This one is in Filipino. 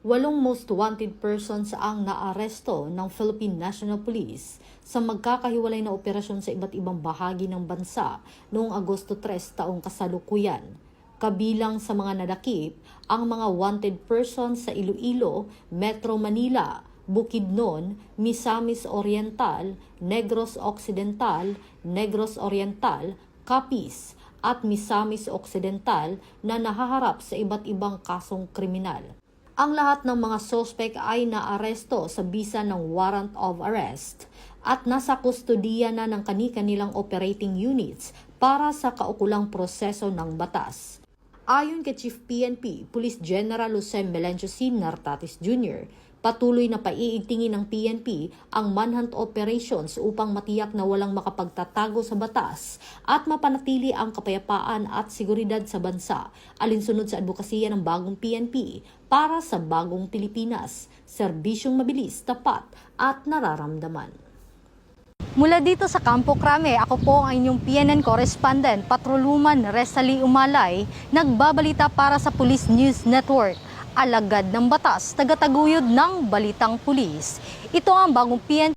Walong most wanted persons ang naaresto ng Philippine National Police sa magkakahiwalay na operasyon sa iba't ibang bahagi ng bansa noong Agosto 3 taong kasalukuyan. Kabilang sa mga nadakip ang mga wanted persons sa Iloilo, Metro Manila, Bukidnon, Misamis Oriental, Negros Occidental, Negros Oriental, Capiz at Misamis Occidental na nahaharap sa iba't ibang kasong kriminal. Ang lahat ng mga sospek ay naaresto sa bisa ng warrant of arrest at nasa kustodiya na ng kani-kanilang operating units para sa kaukulang proseso ng batas. Ayon kay Chief PNP, Police General Jose Melencio C. Nartatis Jr., patuloy na paiigtingin ng PNP ang manhunt operations upang matiyak na walang makapagtatago sa batas at mapanatili ang kapayapaan at seguridad sa bansa, alinsunod sa advokasya ng bagong PNP para sa bagong Pilipinas, serbisyong mabilis, tapat at nararamdaman. Mula dito sa Campo Crame, ako po ang inyong PNN correspondent, Patroluman Resali Umalay, nagbabalita para sa Police News Network. Alagad ng batas, tagataguyod ng balitang pulis. Ito ang bagong PNP